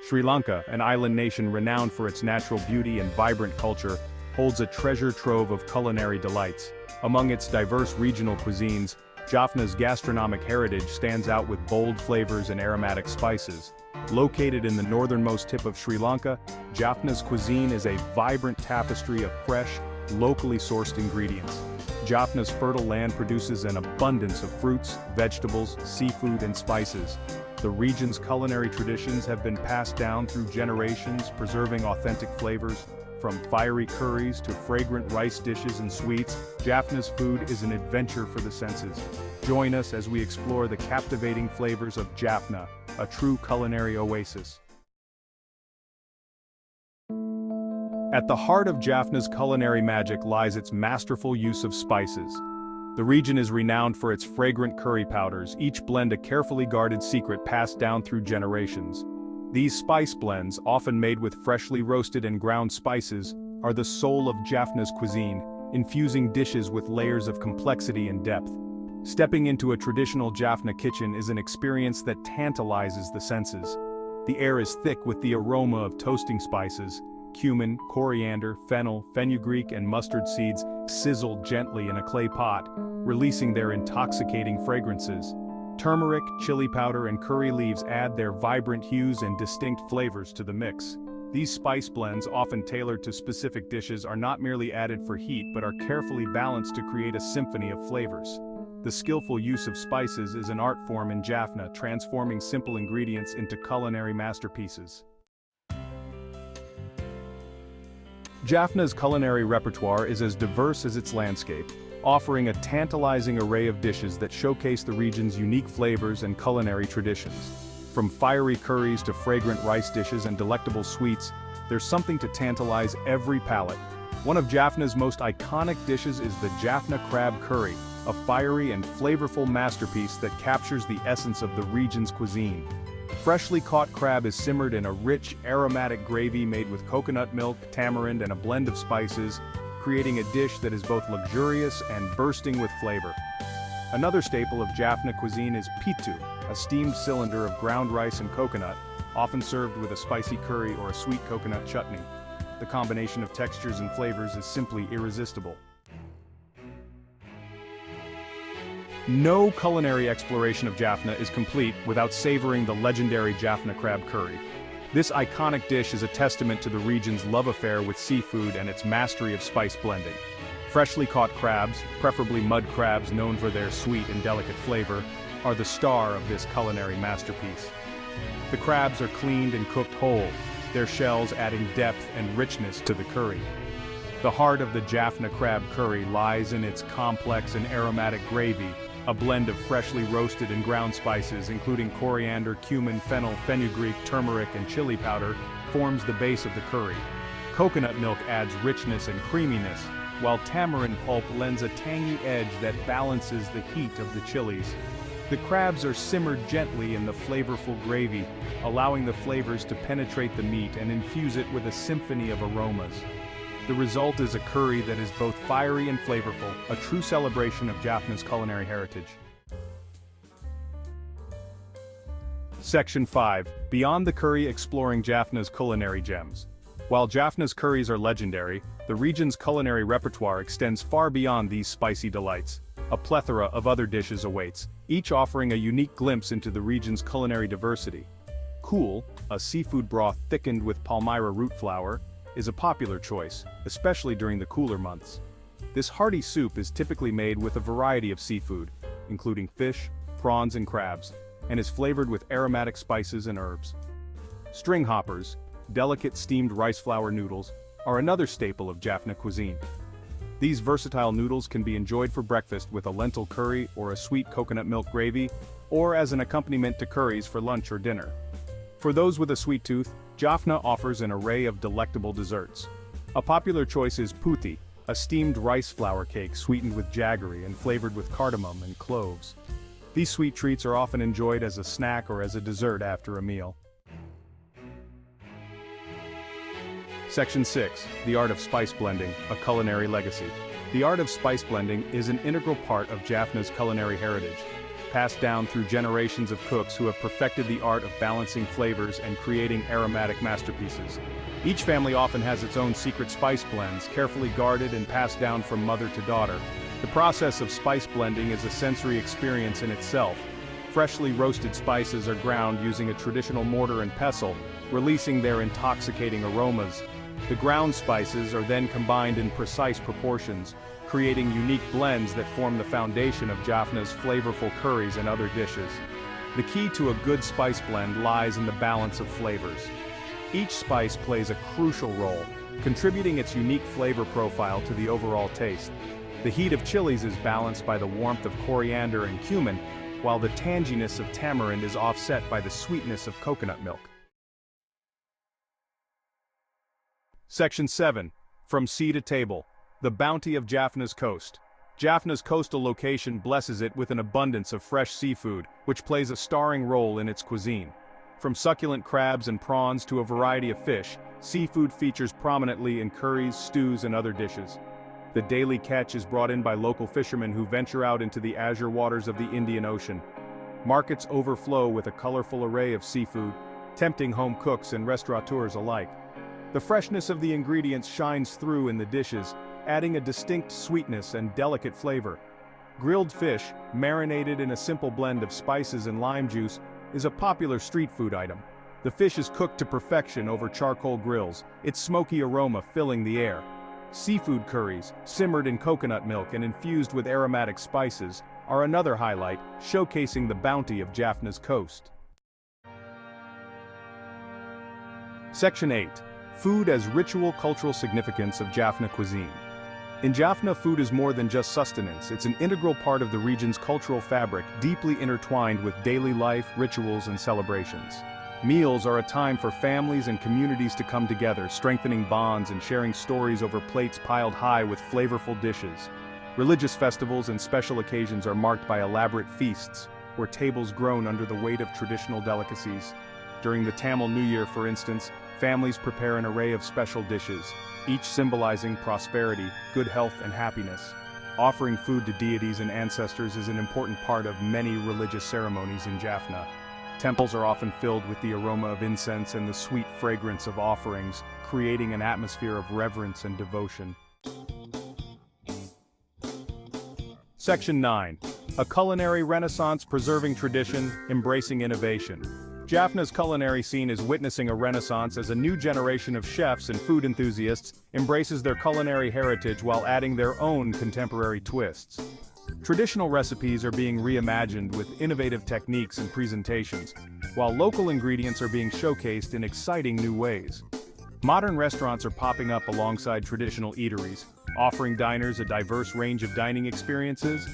Sri Lanka, an island nation renowned for its natural beauty and vibrant culture, holds a treasure trove of culinary delights. Among its diverse regional cuisines, Jaffna's gastronomic heritage stands out with bold flavors and aromatic spices. Located in the northernmost tip of Sri Lanka, Jaffna's cuisine is a vibrant tapestry of fresh, locally sourced ingredients. Jaffna's fertile land produces an abundance of fruits, vegetables, seafood, and spices. The region's culinary traditions have been passed down through generations, preserving authentic flavors. From fiery curries to fragrant rice dishes and sweets, Jaffna's food is an adventure for the senses. Join us as we explore the captivating flavors of Jaffna, a true culinary oasis. At the heart of Jaffna's culinary magic lies its masterful use of spices. The region is renowned for its fragrant curry powders, each blend a carefully guarded secret passed down through generations. These spice blends, often made with freshly roasted and ground spices, are the soul of Jaffna's cuisine, infusing dishes with layers of complexity and depth. Stepping into a traditional Jaffna kitchen is an experience that tantalizes the senses. The air is thick with the aroma of toasting spices. Cumin, coriander, fennel, fenugreek, and mustard seeds sizzle gently in a clay pot, releasing their intoxicating fragrances. Turmeric, chili powder, and curry leaves add their vibrant hues and distinct flavors to the mix. These spice blends, often tailored to specific dishes, are not merely added for heat but are carefully balanced to create a symphony of flavors. The skillful use of spices is an art form in Jaffna, transforming simple ingredients into culinary masterpieces. Jaffna's culinary repertoire is as diverse as its landscape, offering a tantalizing array of dishes that showcase the region's unique flavors and culinary traditions. From fiery curries to fragrant rice dishes and delectable sweets, there's something to tantalize every palate. One of Jaffna's most iconic dishes is the Jaffna Crab Curry, a fiery and flavorful masterpiece that captures the essence of the region's cuisine. Freshly caught crab is simmered in a rich, aromatic gravy made with coconut milk, tamarind, and a blend of spices, creating a dish that is both luxurious and bursting with flavor. Another staple of Jaffna cuisine is Pittu, a steamed cylinder of ground rice and coconut, often served with a spicy curry or a sweet coconut chutney. The combination of textures and flavors is simply irresistible. No culinary exploration of Jaffna is complete without savoring the legendary Jaffna Crab Curry. This iconic dish is a testament to the region's love affair with seafood and its mastery of spice blending. Freshly caught crabs, preferably mud crabs known for their sweet and delicate flavor, are the star of this culinary masterpiece. The crabs are cleaned and cooked whole, their shells adding depth and richness to the curry. The heart of the Jaffna Crab Curry lies in its complex and aromatic gravy, a blend of freshly roasted and ground spices including coriander, cumin, fennel, fenugreek, turmeric, and chili powder forms the base of the curry. Coconut milk adds richness and creaminess, while tamarind pulp lends a tangy edge that balances the heat of the chilies. The crabs are simmered gently in the flavorful gravy, allowing the flavors to penetrate the meat and infuse it with a symphony of aromas. The result is a curry that is both fiery and flavorful, a true celebration of Jaffna's culinary heritage. Section 5. Beyond the curry, exploring Jaffna's culinary gems. While Jaffna's curries are legendary, the region's culinary repertoire extends far beyond these spicy delights. A plethora of other dishes awaits, each offering a unique glimpse into the region's culinary diversity. Kool, a seafood broth thickened with palmyra root flour, is a popular choice, especially during the cooler months. This hearty soup is typically made with a variety of seafood, including fish, prawns, and crabs, and is flavored with aromatic spices and herbs. String hoppers, delicate steamed rice flour noodles, are another staple of Jaffna cuisine. These versatile noodles can be enjoyed for breakfast with a lentil curry or a sweet coconut milk gravy, or as an accompaniment to curries for lunch or dinner. For those with a sweet tooth, Jaffna offers an array of delectable desserts. A popular choice is puthi, a steamed rice flour cake sweetened with jaggery and flavored with cardamom and cloves. These sweet treats are often enjoyed as a snack or as a dessert after a meal. Section 6. The Art of Spice Blending, a Culinary Legacy. The art of spice blending is an integral part of Jaffna's culinary heritage. passed down through generations of cooks who have perfected the art of balancing flavors and creating aromatic masterpieces. Each family often has its own secret spice blends, carefully guarded and passed down from mother to daughter. The process of spice blending is a sensory experience in itself. Freshly roasted spices are ground using a traditional mortar and pestle, releasing their intoxicating aromas. The ground spices are then combined in precise proportions, creating unique blends that form the foundation of Jaffna's flavorful curries and other dishes. The key to a good spice blend lies in the balance of flavors. Each spice plays a crucial role, contributing its unique flavor profile to the overall taste. The heat of chilies is balanced by the warmth of coriander and cumin, while the tanginess of tamarind is offset by the sweetness of coconut milk. Section 7. From Sea to Table. The bounty of Jaffna's coast. Jaffna's coastal location blesses it with an abundance of fresh seafood, which plays a starring role in its cuisine. From succulent crabs and prawns to a variety of fish, seafood features prominently in curries, stews, and other dishes. The daily catch is brought in by local fishermen who venture out into the azure waters of the Indian Ocean. Markets overflow with a colorful array of seafood, tempting home cooks and restaurateurs alike. The freshness of the ingredients shines through in the dishes, adding a distinct sweetness and delicate flavor. Grilled fish, marinated in a simple blend of spices and lime juice, is a popular street food item. The fish is cooked to perfection over charcoal grills, its smoky aroma filling the air. Seafood curries, simmered in coconut milk and infused with aromatic spices, are another highlight, showcasing the bounty of Jaffna's coast. Section 8. Food as ritual cultural significance of Jaffna cuisine. In Jaffna, food is more than just sustenance, it's an integral part of the region's cultural fabric, deeply intertwined with daily life, rituals, and celebrations. Meals are a time for families and communities to come together, strengthening bonds and sharing stories over plates piled high with flavorful dishes. Religious festivals and special occasions are marked by elaborate feasts, where tables groan under the weight of traditional delicacies. During the Tamil New Year, for instance, families prepare an array of special dishes, each symbolizing prosperity, good health, and happiness. Offering food to deities and ancestors is an important part of many religious ceremonies in Jaffna. Temples are often filled with the aroma of incense and the sweet fragrance of offerings, creating an atmosphere of reverence and devotion. Section 9. A culinary renaissance preserving tradition, embracing innovation. Jaffna's culinary scene is witnessing a renaissance as a new generation of chefs and food enthusiasts embraces their culinary heritage while adding their own contemporary twists. Traditional recipes are being reimagined with innovative techniques and presentations, while local ingredients are being showcased in exciting new ways. Modern restaurants are popping up alongside traditional eateries, offering diners a diverse range of dining experiences,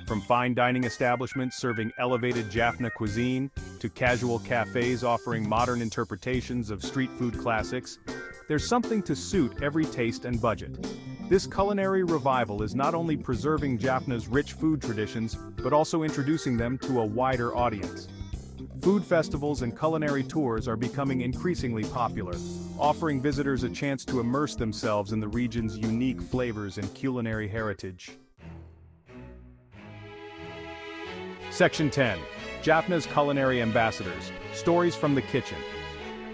from fine dining establishments serving elevated Jaffna cuisine to casual cafes offering modern interpretations of street food classics. There's something to suit every taste and budget. This culinary revival is not only preserving Jaffna's rich food traditions, but also introducing them to a wider audience. Food festivals and culinary tours are becoming increasingly popular, offering visitors a chance to immerse themselves in the region's unique flavors and culinary heritage. Section 10. Jaffna's Culinary Ambassadors, Stories from the Kitchen.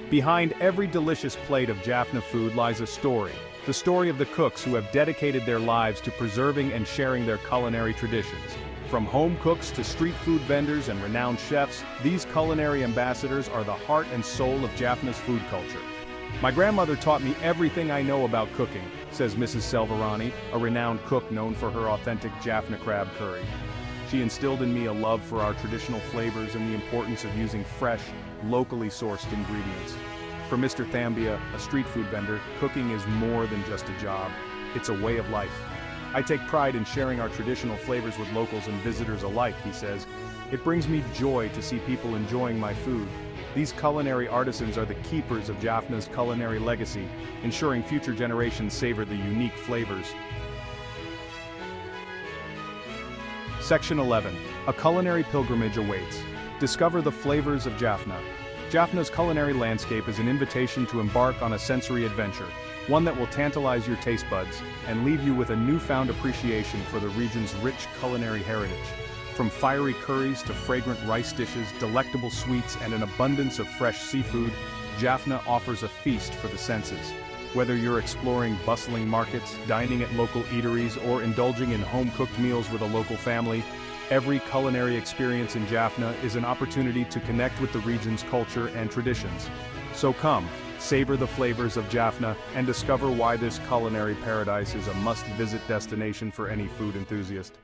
Behind every delicious plate of Jaffna food lies a story, the story of the cooks who have dedicated their lives to preserving and sharing their culinary traditions. From home cooks to street food vendors and renowned chefs, these culinary ambassadors are the heart and soul of Jaffna's food culture. My grandmother taught me everything I know about cooking, says Mrs. Selvarani, a renowned cook known for her authentic Jaffna Crab Curry. She instilled in me a love for our traditional flavors and the importance of using fresh, locally sourced ingredients. For Mr. Thambia, a street food vendor, cooking is more than just a job. It's a way of life. I take pride in sharing our traditional flavors with locals and visitors alike, he says. It brings me joy to see people enjoying my food. These culinary artisans are the keepers of Jaffna's culinary legacy, ensuring future generations savor the unique flavors. Section 11. A culinary pilgrimage awaits. Discover the flavors of Jaffna. Jaffna's culinary landscape is an invitation to embark on a sensory adventure, one that will tantalize your taste buds and leave you with a newfound appreciation for the region's rich culinary heritage. From fiery curries to fragrant rice dishes, delectable sweets, and an abundance of fresh seafood, Jaffna offers a feast for the senses. Whether you're exploring bustling markets, dining at local eateries, or indulging in home-cooked meals with a local family, every culinary experience in Jaffna is an opportunity to connect with the region's culture and traditions. So come, savor the flavors of Jaffna and discover why this culinary paradise is a must-visit destination for any food enthusiast.